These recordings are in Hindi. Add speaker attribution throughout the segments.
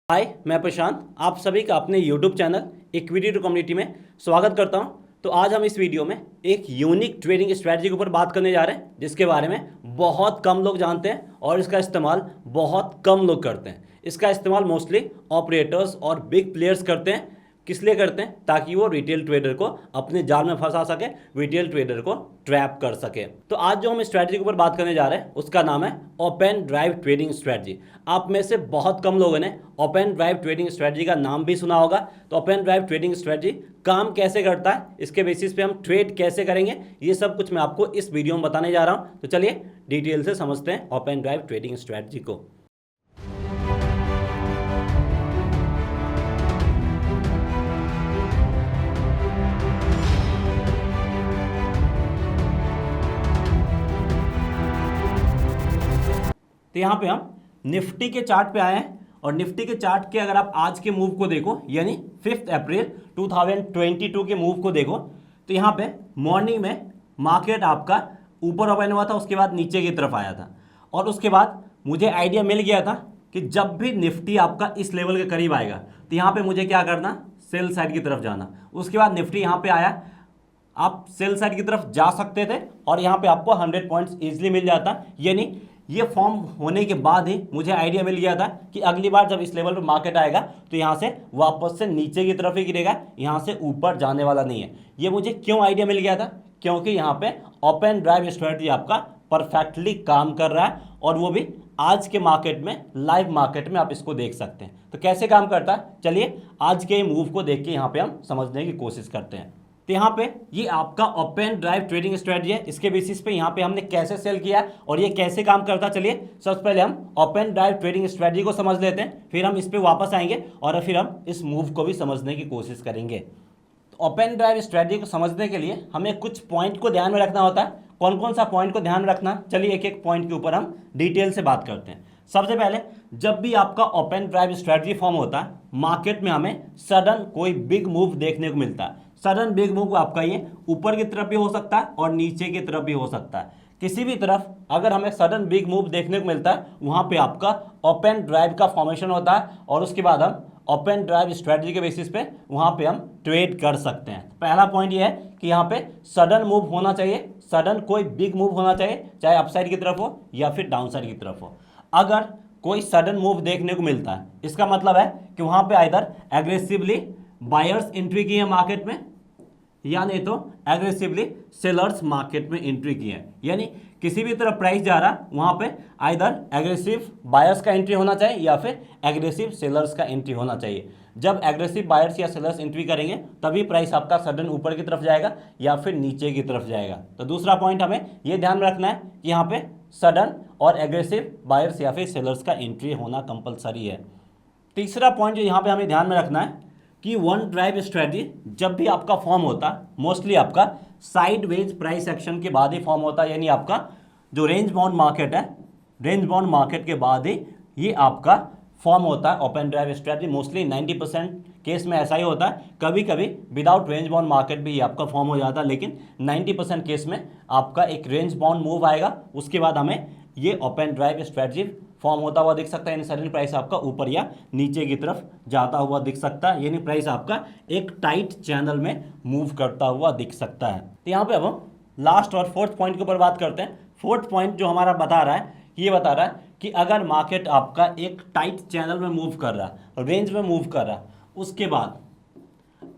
Speaker 1: हाय, मैं प्रशांत आप सभी का अपने YouTube चैनल इक्विटी कम्युनिटी में स्वागत करता हूं। तो आज हम इस वीडियो में एक यूनिक ट्रेडिंग स्ट्रेटजी के ऊपर बात करने जा रहे हैं जिसके बारे में बहुत कम लोग जानते हैं और इसका इस्तेमाल बहुत कम लोग करते हैं। इसका इस्तेमाल मोस्टली ऑपरेटर्स और बिग प्लेयर्स करते हैं। किस लिए करते हैं? ताकि वो रिटेल ट्रेडर को अपने जाल में फंसा सके, रिटेल ट्रेडर को ट्रैप कर सके। तो आज जो हम स्ट्रैटेजी के ऊपर बात करने जा रहे हैं उसका नाम है ओपन ड्राइव ट्रेडिंग स्ट्रैटेजी। आप में से बहुत कम लोगों ने ओपन ड्राइव ट्रेडिंग स्ट्रैटेजी का नाम भी सुना होगा। तो ओपन ड्राइव ट्रेडिंग स्ट्रैटेजी काम कैसे करता है, इसके बेसिस पे हम ट्रेड कैसे करेंगे, ये सब कुछ मैं आपको इस वीडियो में बताने जा रहा हूँ। तो चलिए डिटेल से समझते हैं ओपन ड्राइव ट्रेडिंग स्ट्रैटेजी को। तो यहाँ पे हम निफ्टी के चार्ट पे आए हैं और निफ्टी के चार्ट के अगर आप आज के मूव को देखो यानी 5 अप्रैल 2022 के मूव को देखो तो यहाँ पे मॉर्निंग में मार्केट आपका ऊपर ओपन हुआ था, उसके बाद नीचे की तरफ आया था और उसके बाद मुझे आइडिया मिल गया था कि जब भी निफ्टी आपका इस लेवल के करीब आएगा तो यहाँ पे मुझे क्या करना, सेल साइड की तरफ जाना। उसके बाद निफ्टी यहाँ पे आया, आप सेल साइड की तरफ जा सकते थे और यहाँ पे आपको 100 पॉइंट्स इजीली मिल जाता। यानी ये फॉर्म होने के बाद ही मुझे आइडिया मिल गया था कि अगली बार जब इस लेवल पे मार्केट आएगा तो यहाँ से वापस से नीचे की तरफ ही गिरेगा, यहाँ से ऊपर जाने वाला नहीं है। ये मुझे क्यों आइडिया मिल गया था? क्योंकि यहाँ पे ओपन ड्राइव स्ट्रेटजी आपका परफेक्टली काम कर रहा है और वो भी आज के मार्केट में, लाइव मार्केट में आप इसको देख सकते हैं। तो कैसे काम करता है, चलिए आज के मूव को देख के यहाँ पे हम समझने की कोशिश करते हैं। तो यहाँ पे ये आपका ओपन ड्राइव ट्रेडिंग स्ट्रेटजी है। इसके बेसिस पे यहाँ पे हमने कैसे सेल किया और ये कैसे काम करता है, चलिए सबसे पहले हम ओपन ड्राइव ट्रेडिंग स्ट्रेटजी को समझ लेते हैं, फिर हम इस पे वापस आएंगे और फिर हम इस मूव को भी समझने की कोशिश करेंगे। तो ओपन ड्राइव स्ट्रेटजी को समझने के लिए हमें कुछ पॉइंट को ध्यान में रखना होता है। कौन कौन सा पॉइंट को ध्यान रखना, चलिए एक एक पॉइंट के ऊपर हम डिटेल से बात करते हैं। सबसे पहले, जब भी आपका ओपन ड्राइव स्ट्रेटजी फॉर्म होता है मार्केट में हमें सडन कोई बिग मूव देखने को मिलता है। सडन बिग मूव आपका ये ऊपर की तरफ भी हो सकता है और नीचे की तरफ भी हो सकता है। किसी भी तरफ अगर हमें सडन बिग मूव देखने को मिलता है वहां पे आपका ओपन ड्राइव का फॉर्मेशन होता है और उसके बाद हम ओपन ड्राइव स्ट्रेटजी के बेसिस पे वहां पे हम ट्रेड कर सकते हैं। पहला पॉइंट ये है कि यहाँ पे सडन मूव होना चाहिए, सडन कोई बिग मूव होना चाहिए, चाहे अपसाइड की तरफ हो या फिर डाउन साइड की तरफ हो। अगर कोई सडन मूव देखने को मिलता है इसका मतलब है कि वहां पे इधर एग्रेसिवली बायर्स एंट्री की है मार्केट में या नहीं तो एग्रेसिवली सेलर्स मार्केट में एंट्री की है। यानी किसी भी तरफ प्राइस जा रहा वहां पे आइदर एग्रेसिव बायर्स का एंट्री होना चाहिए या फिर एग्रेसिव सेलर्स का एंट्री होना चाहिए। जब एग्रेसिव बायर्स या सेलर्स एंट्री करेंगे तभी प्राइस आपका सडन ऊपर की तरफ जाएगा या फिर नीचे की तरफ जाएगा। तो दूसरा पॉइंट हमें यह ध्यान में रखना है कि यहाँ पे सडन और एग्रेसिव बायर्स या फिर सेलर्स का एंट्री होना कंपलसरी है। तीसरा पॉइंट जो यहाँ पे हमें ध्यान में रखना है कि वन ड्राइव स्ट्रेटजी जब भी आपका फॉर्म होता है मोस्टली आपका साइडवेज प्राइस एक्शन के बाद ही फॉर्म होता है। यानी आपका जो रेंज बाउंड मार्केट है, रेंज बाउंड मार्केट के बाद ही ये आपका फॉर्म होता है open drive strategy. Mostly 90% case में ऐसा ही होता है। कभी कभी विदाउट रेंज बाउंड मार्केट भी आपका फॉर्म हो जाता है, लेकिन 90% केस में आपका एक रेंज बाउंड मूव आएगा, उसके बाद हमें ये ओपन ड्राइव स्ट्रेटजी फॉर्म होता हुआ दिख सकता है। यानी सडन प्राइस आपका ऊपर या नीचे की तरफ जाता हुआ दिख सकता है, यानी प्राइस आपका एक टाइट चैनल में मूव करता हुआ दिख सकता है। तो यहाँ पे अब हम लास्ट और फोर्थ पॉइंट के ऊपर बात करते हैं। फोर्थ पॉइंट जो हमारा बता रहा है, ये बता रहा है कि अगर मार्केट आपका एक टाइट चैनल में मूव कर रहा है, रेंज में मूव कर रहा है, उसके बाद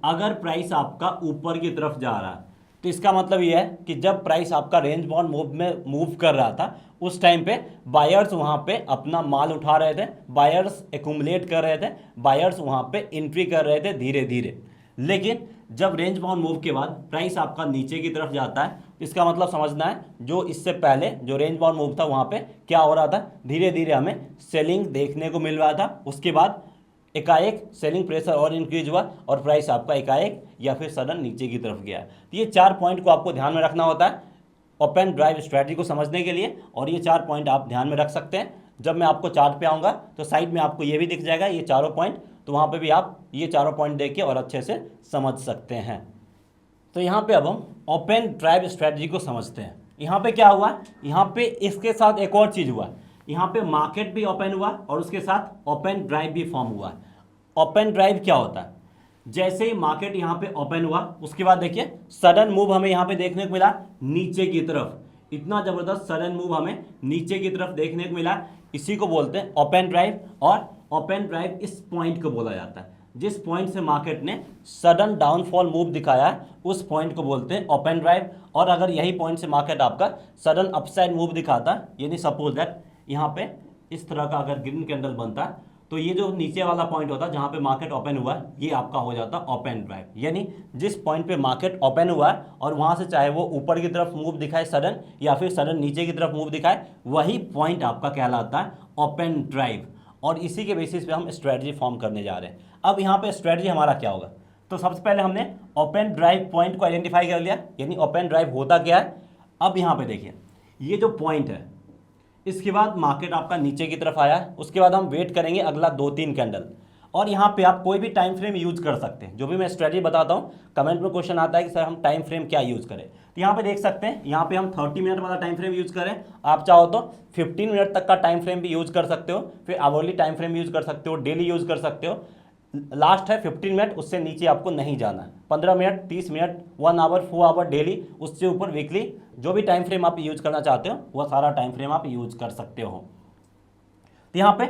Speaker 1: अगर प्राइस आपका ऊपर की तरफ जा रहा है तो इसका मतलब ये है कि जब प्राइस आपका रेंज बाउंड मूव में मूव कर रहा था उस टाइम पे बायर्स वहाँ पे अपना माल उठा रहे थे, बायर्स एक्यूमुलेट कर रहे थे, बायर्स वहाँ पे एंट्री कर रहे थे धीरे धीरे। लेकिन जब रेंज बाउंड मूव के बाद प्राइस आपका नीचे की तरफ जाता है इसका मतलब समझना है जो इससे पहले जो रेंज बाउंड मूव था वहाँ पे क्या हो रहा था, धीरे धीरे हमें सेलिंग देखने को मिल रहा था। उसके बाद एकाएक सेलिंग प्रेशर और इंक्रीज हुआ और प्राइस आपका एकाएक या फिर सडन नीचे की तरफ गया। तो ये 4 पॉइंट को आपको ध्यान में रखना होता है ओपन ड्राइव स्ट्रेटजी को समझने के लिए, और ये 4 पॉइंट आप ध्यान में रख सकते हैं। जब मैं आपको चार्ट पे आऊँगा तो साइड में आपको ये भी दिख जाएगा ये चारों पॉइंट, तो वहाँ पे भी आप ये चारों पॉइंट देख के और अच्छे से समझ सकते हैं। तो यहाँ पे अब हम ओपन ड्राइव स्ट्रेटजी को समझते हैं। यहाँ पे क्या हुआ, यहाँ पे इसके साथ एक और चीज़ हुआ यहाँ पे मार्केट भी ओपन हुआ और उसके साथ ओपन ड्राइव भी फॉर्म हुआ। ओपन ड्राइव क्या होता है? जैसे ही मार्केट यहाँ पे ओपन हुआ उसके बाद देखिए सडन मूव हमें यहाँ पे देखने को मिला नीचे की तरफ, इतना जबरदस्त सडन मूव हमें नीचे की तरफ देखने को मिला। इसी को बोलते हैं ओपन ड्राइव, और ओपन ड्राइव इस पॉइंट को बोला जाता है। जिस पॉइंट से मार्केट ने सडन डाउनफॉल मूव दिखाया है उस पॉइंट को बोलते हैं ओपन ड्राइव। और अगर यही पॉइंट से मार्केट आपका सडन अपसाइड मूव दिखाता है, यानी सपोज दैट यहाँ पे इस तरह का अगर ग्रीन कैंडल बनता है, तो ये जो नीचे वाला पॉइंट होता है जहाँ पे मार्केट ओपन हुआ है, ये आपका हो जाता है ओपन ड्राइव। यानी जिस पॉइंट पे मार्केट ओपन हुआ है और वहाँ से चाहे वो ऊपर की तरफ मूव दिखाए सडन, या फिर सडन नीचे की तरफ मूव दिखाए, वही पॉइंट आपका कहलाता है ओपन ड्राइव। और इसी के बेसिस पे हम स्ट्रेटजी फॉर्म करने जा रहे हैं। अब यहाँ पे स्ट्रेटजी हमारा क्या होगा? तो सबसे पहले हमने ओपन ड्राइव पॉइंट को आइडेंटिफाई कर लिया, यानी ओपन ड्राइव होता क्या है। अब यहाँ पे देखिए ये जो पॉइंट है, इसके बाद मार्केट आपका नीचे की तरफ आया, उसके बाद हम वेट करेंगे अगला 2-3 कैंडल। और यहाँ पे आप कोई भी टाइम फ्रेम यूज कर सकते हैं। जो भी मैं स्ट्रेटजी बताता हूँ, कमेंट में क्वेश्चन आता है कि सर हम टाइम फ्रेम क्या यूज करें, तो यहाँ पे देख सकते हैं यहाँ पे हम 30 मिनट वाला टाइम फ्रेम यूज करें। आप चाहो तो 15 मिनट तक का टाइम फ्रेम भी यूज कर सकते हो, फिर आवरली टाइम फ्रेम यूज कर सकते हो, डेली यूज कर सकते हो। लास्ट है 15 मिनट, उससे नीचे आपको नहीं जाना है। 15 minute, 30 minute, 1 hour, 4 hour daily, उससे ऊपर वीकली, जो भी टाइम फ्रेम आप यूज करना चाहते हो वह सारा टाइम फ्रेम आप यूज कर सकते हो। तो यहाँ पे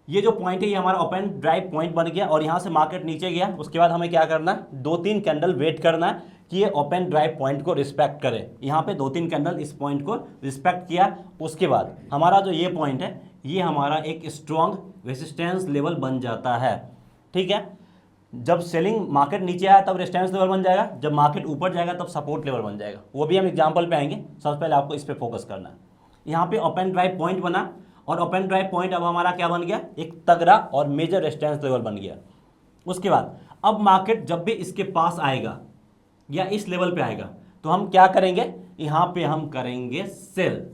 Speaker 1: ये जो पॉइंट है ये हमारा ओपन ड्राइव पॉइंट बन गया, और यहाँ से मार्केट नीचे गया। उसके बाद हमें क्या करना है? 2-3 कैंडल वेट करना है कि ये ओपन ड्राइव पॉइंट को रिस्पेक्ट करे। यहाँ पे 2-3 कैंडल इस पॉइंट को रिस्पेक्ट किया। उसके बाद हमारा जो ये पॉइंट है ये हमारा एक स्ट्रॉन्ग रेजिस्टेंस लेवल बन जाता है। ठीक है, जब सेलिंग मार्केट नीचे आया तब रेजिस्टेंस लेवल बन जाएगा, जब मार्केट ऊपर जाएगा तब सपोर्ट लेवल बन जाएगा। वो भी हम एग्जांपल पे आएंगे, सबसे पहले आपको इस पे फोकस करना है। यहाँ पे ओपन ड्राइव पॉइंट बना, और ओपन ड्राइव पॉइंट अब हमारा क्या बन गया? एक तगड़ा और मेजर रेजिस्टेंस लेवल बन गया। उसके बाद अब मार्केट जब भी इसके पास आएगा या इस लेवल पे आएगा तो हम क्या करेंगे? यहाँ पे हम करेंगे सेल।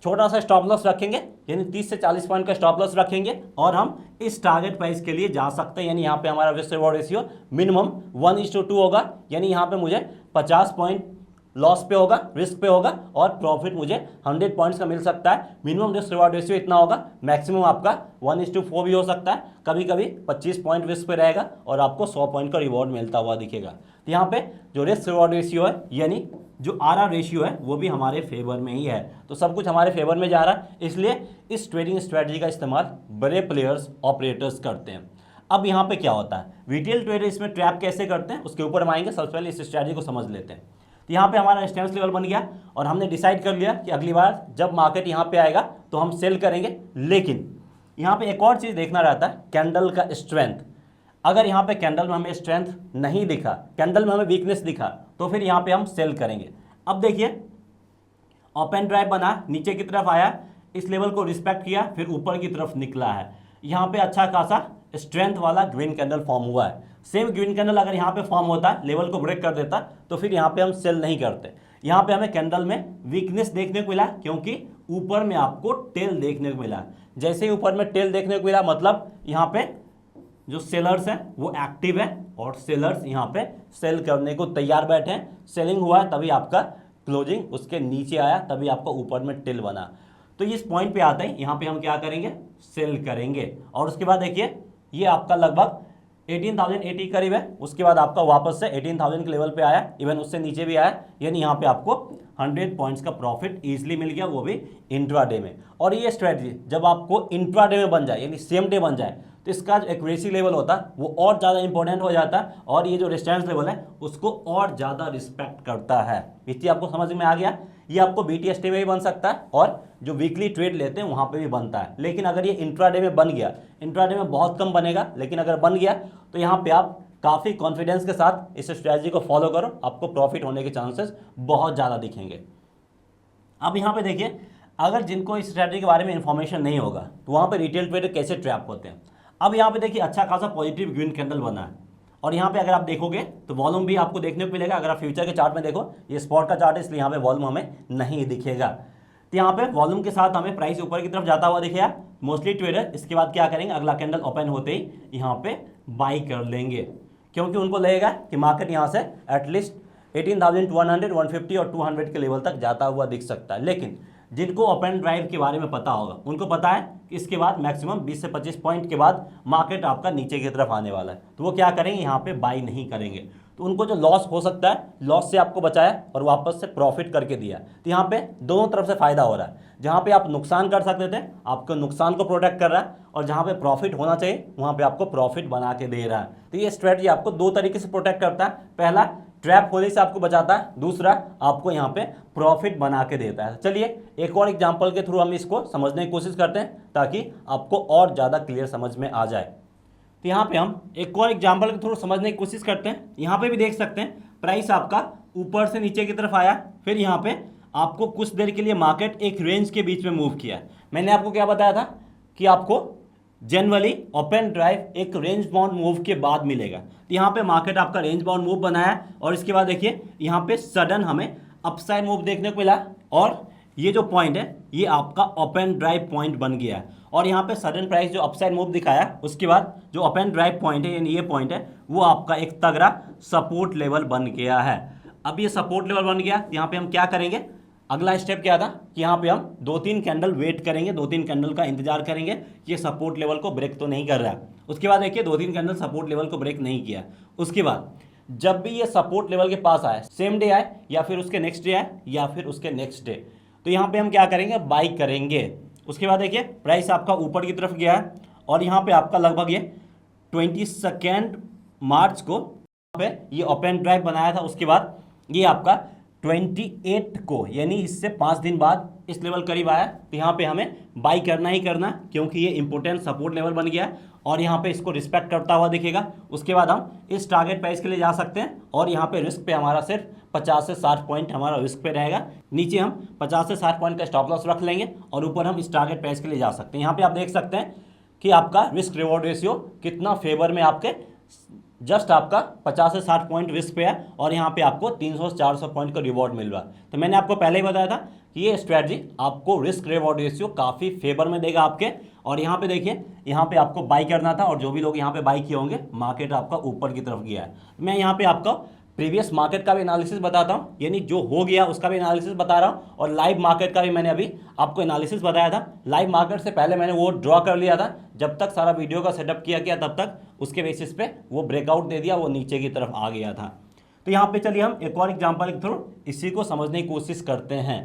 Speaker 1: छोटा सा स्टॉप लॉस रखेंगे, यानी 30 से 40 पॉइंट का स्टॉप लॉस रखेंगे, और हम इस टारगेट प्राइस के लिए जा सकते हैं। यानी यहाँ पे हमारा रिस्क रिवॉर्ड रेशियो मिनिमम 1:2 होगा, यानी यहाँ पे मुझे 50 पॉइंट लॉस पे होगा, रिस्क पे होगा, और प्रॉफिट मुझे 100 पॉइंट्स का मिल सकता है। मिनिमम रिस्क रिवॉर्ड रेशियो इतना होगा, मैक्सिमम आपका 1:4 भी हो सकता है। कभी कभी 25 पॉइंट रिस्क पे रहेगा और आपको 100 पॉइंट का रिवॉर्ड मिलता हुआ दिखेगा। तो यहाँ पे जो रिस्क रिवॉर्ड रेशियो है, यानी जो RR रेशियो है, वो भी हमारे फेवर में ही है। तो सब कुछ हमारे फेवर में जा रहा है, इसलिए इस ट्रेडिंग स्ट्रेटजी का इस्तेमाल बड़े प्लेयर्स, ऑपरेटर्स करते हैं। अब यहाँ पे क्या होता है? रिटेल ट्रेडर इसमें ट्रैप कैसे करते हैं उसके ऊपर हम आएंगे। सबसे पहले इस स्ट्रेटजी को समझ लेते हैं। तो यहाँ पे हमारा रेजिस्टेंस लेवल बन गया, और हमने डिसाइड कर लिया कि अगली बार जब मार्केट यहाँ पे आएगा तो हम सेल करेंगे। लेकिन यहाँ पे एक और चीज़ देखना रहता है, कैंडल का स्ट्रेंथ। अगर यहाँ पे कैंडल में हमें स्ट्रेंथ नहीं दिखा, कैंडल में हमें वीकनेस दिखा, तो फिर यहाँ पे हम सेल करेंगे। अब देखिए ओपन ड्राइव बना, नीचे की तरफ आया, इस लेवल को रिस्पेक्ट किया, फिर ऊपर की तरफ निकला है। यहाँ पे अच्छा खासा स्ट्रेंथ वाला ग्रीन कैंडल फॉर्म हुआ है। सेम ग्रीन कैंडल अगर यहाँ पे फॉर्म होता है, लेवल को ब्रेक कर देता, तो फिर यहाँ पे हम सेल नहीं करते। यहाँ पे हमें कैंडल में वीकनेस देखने को मिला, क्योंकि ऊपर में आपको टेल देखने को मिला। जैसे ही ऊपर में टेल देखने को मिला, मतलब यहाँ पे जो सेलर्स हैं वो एक्टिव है, और सेलर्स यहाँ पे सेल करने को तैयार बैठे हैं। सेलिंग हुआ है तभी आपका क्लोजिंग उसके नीचे आया, तभी आपका ऊपर में टेल बना। तो इस पॉइंट पे आते ही यहाँ पे हम क्या करेंगे? सेल करेंगे। और उसके बाद देखिए ये आपका लगभग 18,080 करीब है। उसके बाद आपका वापस से 18,000 के लेवल पे आया, इवन उससे नीचे भी आया, यानी यहाँ पे आपको 100 पॉइंट्स का प्रॉफिट इजीली मिल गया, वो भी इंट्राडे में। और ये स्ट्रेटजी जब आपको इंट्राडे में बन जाए, यानी सेम डे बन जाए, तो इसका जो एक्यूरेसी लेवल होता है वो और ज़्यादा इंपॉर्टेंट हो जाता है, और ये जो रेजिस्टेंस लेवल है उसको और ज़्यादा रिस्पेक्ट करता है। इसलिए आपको समझ में आ गया, ये आपको BTST में भी बन सकता है, और जो वीकली ट्रेड लेते हैं वहाँ पे भी बनता है। लेकिन अगर ये इंट्राडे में बन गया, इंट्राडे में बहुत कम बनेगा, लेकिन अगर बन गया तो यहाँ पे आप काफ़ी कॉन्फिडेंस के साथ इस स्ट्रेटजी को फॉलो करो, आपको प्रॉफिट होने के चांसेस बहुत ज़्यादा दिखेंगे। अब यहाँ पे देखिए, अगर जिनको इस स्ट्रेटजी के बारे में इंफॉर्मेशन नहीं होगा तो वहाँ पे रिटेल ट्रेडर कैसे ट्रैप होते हैं। अब यहाँ पे देखिए अच्छा खासा पॉजिटिव ग्रीन कैंडल बना है, और यहाँ पे अगर आप देखोगे तो वॉल्यूम भी आपको देखने को मिलेगा। अगर आप फ्यूचर के चार्ट में देखो, ये स्पॉट का चार्ट है इसलिए यहाँ पे वॉल्यूम हमें नहीं दिखेगा। तो यहाँ पे वॉल्यूम के साथ हमें प्राइस ऊपर की तरफ जाता हुआ दिखेगा। मोस्टली ट्रेडर इसके बाद क्या करेंगे? अगला कैंडल ओपन होते ही यहाँ पे बाई कर लेंगे, क्योंकि उनको लगेगा कि मार्केट यहाँ से एटलीस्ट 18,100, 150 और 200 के लेवल तक जाता हुआ दिख सकता है। लेकिन जिनको ओपन ड्राइव के बारे में पता होगा उनको पता है कि इसके बाद मैक्सिमम 20 से 25 पॉइंट के बाद मार्केट आपका नीचे की तरफ आने वाला है, तो वो क्या करेंगे, यहाँ पे बाई नहीं करेंगे। तो उनको जो लॉस हो सकता है, लॉस से आपको बचाया और वापस से प्रॉफिट करके दिया। तो यहाँ पे दोनों तरफ से फायदा हो रहा है। जहाँ पे आप नुकसान कर सकते थे, आपको नुकसान को प्रोटेक्ट कर रहा है, और जहाँ पे प्रॉफिट होना चाहिए वहाँ पे आपको प्रॉफिट बना के दे रहा है। तो ये स्ट्रेटजी आपको दो तरीके से प्रोटेक्ट करता है। पहला, ट्रैप होने से आपको बचाता है, दूसरा आपको यहाँ पे प्रॉफिट बना के देता है। चलिए एक और एग्जांपल के थ्रू हम इसको समझने की कोशिश करते हैं ताकि आपको और ज़्यादा क्लियर समझ में आ जाए। तो यहाँ पे हम एक और एग्जांपल के थ्रू समझने की कोशिश करते हैं। यहाँ पे भी देख सकते हैं प्राइस आपका ऊपर से नीचे की तरफ आया, फिर यहाँ पे आपको कुछ देर के लिए मार्केट एक रेंज के बीच में मूव किया। मैंने आपको क्या बताया था कि आपको जनरली ओपन ड्राइव एक रेंज बाउंड मूव के बाद मिलेगा। तो यहाँ पे मार्केट आपका रेंज बाउंड मूव बनाया और इसके बाद देखिए यहाँ पे सडन हमें अपसाइड मूव देखने को मिला, और ये जो पॉइंट है ये आपका ओपन ड्राइव पॉइंट बन गया है। और यहाँ पे सडन प्राइस जो अपसाइड मूव दिखाया, उसके बाद जो ओपन ड्राइव पॉइंट है यानी ये पॉइंट है वो आपका एक तगड़ा सपोर्ट लेवल बन गया है। अब ये सपोर्ट लेवल बन गया, यहाँ पे हम क्या करेंगे, अगला स्टेप क्या था कि यहाँ पे हम 2-3 कैंडल वेट करेंगे, 2-3 कैंडल का इंतजार करेंगे ये सपोर्ट लेवल को ब्रेक तो नहीं कर रहा है। उसके बाद देखिए 2-3 कैंडल सपोर्ट लेवल को ब्रेक नहीं किया। उसके बाद जब भी ये सपोर्ट लेवल के पास आए, सेम डे आए या फिर उसके नेक्स्ट डे आए या फिर उसके नेक्स्ट डे, तो यहाँ पे हम क्या करेंगे, बाई करेंगे। उसके बाद देखिए प्राइस आपका ऊपर की तरफ गया है और यहाँ पे आपका लगभग ये 22 मार्च को पे ये ओपन ड्राइव बनाया था। उसके बाद ये आपका 28 को यानी इससे 5 दिन बाद इस लेवल करीब आया, तो यहाँ पे हमें बाई करना ही करना क्योंकि ये इंपॉर्टेंट सपोर्ट लेवल बन गया है और यहाँ पे इसको रिस्पेक्ट करता हुआ दिखेगा। उसके बाद हम इस टारगेट प्राइस के लिए जा सकते हैं और यहाँ पे रिस्क पे हमारा सिर्फ 50 से 60 पॉइंट हमारा रिस्क पे रहेगा। नीचे हम 50 से 60 पॉइंट का स्टॉप लॉस रख लेंगे और ऊपर हम इस टारगेट प्राइस के लिए जा सकते हैं। यहाँ पे आप देख सकते हैं कि आपका रिस्क रिवॉर्ड रेशियो कितना फेवर में आपके जस्ट आपका 50 से 60 पॉइंट रिस्क पे है और यहाँ पे आपको 300 से 400 पॉइंट का रिवॉर्ड मिल रहा है। तो मैंने आपको पहले ही बताया था कि ये स्ट्रेटजी आपको रिस्क रिवॉर्ड रेशियो काफ़ी फेवर में देगा आपके। और यहाँ पे देखिए यहाँ पे आपको बाई करना था और जो भी लोग यहाँ पे बाई किए होंगे मार्केट आपका ऊपर की तरफ गया है। मैं यहाँ पे आपका प्रीवियस मार्केट का भी एनालिसिस बताता हूँ, यानी जो हो गया उसका भी एनालिसिस बता रहा हूँ और लाइव मार्केट का भी मैंने अभी आपको एनालिसिस बताया था। लाइव मार्केट से पहले मैंने वो ड्रॉ कर लिया था, जब तक सारा वीडियो का सेटअप किया गया तब तक उसके बेसिस पे वो ब्रेकआउट दे दिया, वो नीचे की तरफ आ गया था। तो यहाँ पे चलिए हम एक और एग्जाम्पल के थ्रू इसी को समझने की कोशिश करते हैं।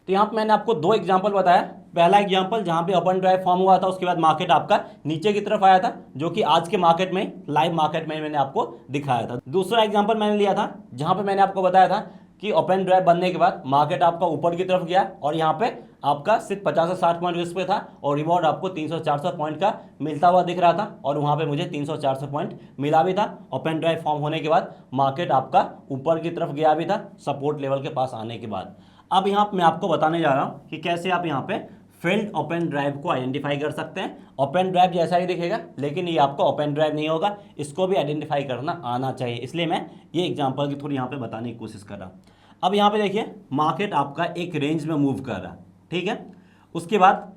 Speaker 1: तो यहाँ पे मैंने आपको 2 एग्जाम्पल बताया। पहला एग्जाम्पल जहाँ पे ओपन ड्राइव फॉर्म हुआ था, उसके बाद मार्केट आपका नीचे की तरफ आया था, जो कि आज के मार्केट में लाइव मार्केट में मैंने आपको दिखाया था। दूसरा एग्जाम्पल मैंने लिया था जहाँ पे मैंने आपको बताया था कि ओपन ड्राइव बनने के बाद मार्केट आपका ऊपर की तरफ गया और यहाँ पे आपका सिर्फ 50 से 60 पॉइंट रिस्क पे था और रिवॉर्ड आपको 300-400 पॉइंट का मिलता हुआ दिख रहा था और वहाँ पे मुझे 300-400 पॉइंट मिला भी था। ओपन ड्राइव फॉर्म होने के बाद मार्केट आपका ऊपर की तरफ गया भी था सपोर्ट लेवल के पास आने के बाद। अब यहाँ पे मैं आपको बताने जा रहा हूँ कि कैसे आप यहाँ पे फेल्ड ओपन ड्राइव को आइडेंटिफाई कर सकते हैं। ओपन ड्राइव जैसा ही दिखेगा लेकिन ये आपका ओपन ड्राइव नहीं होगा, इसको भी आइडेंटिफाई करना आना चाहिए, इसलिए मैं ये एग्जांपल की थोड़ी यहाँ पे बताने की कोशिश कर रहा हूँ। अब यहाँ पे देखिए मार्केट आपका एक रेंज में मूव कर रहा है, ठीक है। उसके बाद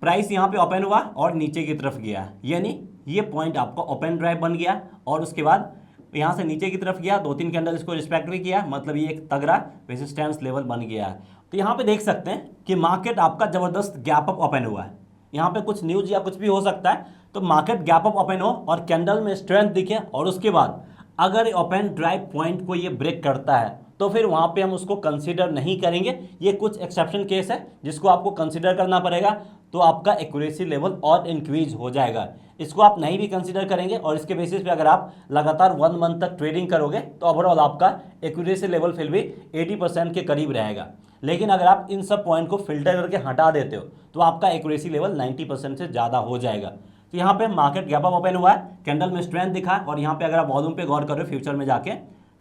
Speaker 1: प्राइस यहाँ पे ओपन हुआ और नीचे की तरफ गया, यानी ये पॉइंट आपका ओपन ड्राइव बन गया और उसके बाद यहाँ से नीचे की तरफ गया, 2-3 कैंडल इसको रिस्पेक्ट भी किया, मतलब ये एक तगड़ा रेजिस्टेंस लेवल बन गया है। तो यहाँ पे देख सकते हैं कि मार्केट आपका ज़बरदस्त गैप अप ओपन हुआ है। यहाँ पे कुछ न्यूज़ या कुछ भी हो सकता है, तो मार्केट गैप अप ओपन हो और कैंडल में स्ट्रेंथ दिखे और उसके बाद अगर ओपन ड्राइव पॉइंट को ये ब्रेक करता है तो फिर वहाँ पे हम उसको कंसीडर नहीं करेंगे। ये कुछ एक्सेप्शन केस है जिसको आपको कंसीडर करना पड़ेगा, तो आपका एक्यूरेसी लेवल और इंक्रीज हो जाएगा। इसको आप नहीं भी कंसीडर करेंगे और इसके बेसिस पे अगर आप लगातार 1 मंथ तक ट्रेडिंग करोगे तो ओवरऑल आपका एक्यूरेसी लेवल फिर भी 80% के करीब रहेगा। लेकिन अगर आप इन सब पॉइंट को फिल्टर करके हटा देते हो तो आपका एक्यूरेसी लेवल 90% से ज़्यादा हो जाएगा। तो यहाँ पे मार्केट गैप अप ओपन हुआ है, कैंडल में स्ट्रेंथ दिखा और यहाँ पे अगर आप वॉल्यूम पे गौर करो फ्यूचर में जाके,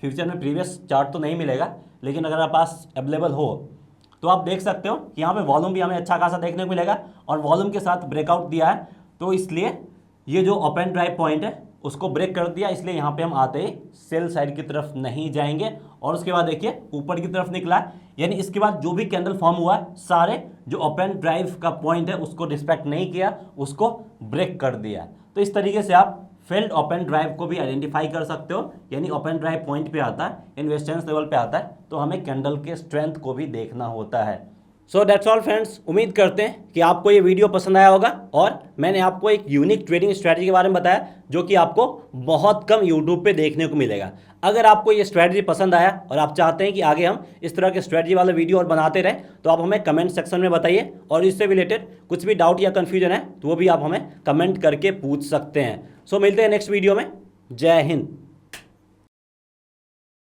Speaker 1: फ्यूचर में प्रीवियस चार्ट तो नहीं मिलेगा लेकिन अगर आप पास अवेलेबल हो तो आप देख सकते हो कि यहाँ पे वॉल्यूम भी हमें अच्छा खासा देखने को मिलेगा और वॉल्यूम के साथ ब्रेकआउट दिया है, तो इसलिए ये जो ओपन ड्राइव पॉइंट है उसको ब्रेक कर दिया, इसलिए यहाँ पे हम आते ही सेल साइड की तरफ नहीं जाएंगे। और उसके बाद देखिए ऊपर की तरफ निकला, यानी इसके बाद जो भी कैंडल फॉर्म हुआ है सारे जो ओपन ड्राइव का पॉइंट है उसको रिस्पेक्ट नहीं किया, उसको ब्रेक कर दिया। तो इस तरीके से आप फेल्ड ओपन ड्राइव को भी आइडेंटिफाई कर सकते हो, यानी ओपन ड्राइव पॉइंट पे आता है, रेजिस्टेंस लेवल पे आता है, तो हमें कैंडल के स्ट्रेंथ को भी देखना होता है। सो दैट्स ऑल फ्रेंड्स, उम्मीद करते हैं कि आपको ये वीडियो पसंद आया होगा और मैंने आपको एक यूनिक ट्रेडिंग स्ट्रैटेजी के बारे में बताया जो कि आपको बहुत कम यूट्यूब पे देखने को मिलेगा। अगर आपको ये स्ट्रैटेजी पसंद आया और आप चाहते हैं कि आगे हम इस तरह के स्ट्रैटेजी वाला वीडियो और बनाते रहें तो आप हमें कमेंट सेक्शन में बताइए, और इससे रिलेटेड कुछ भी डाउट या कन्फ्यूजन है तो वो भी आप हमें कमेंट करके पूछ सकते हैं। सो मिलते हैं नेक्स्ट वीडियो में। जय हिंद।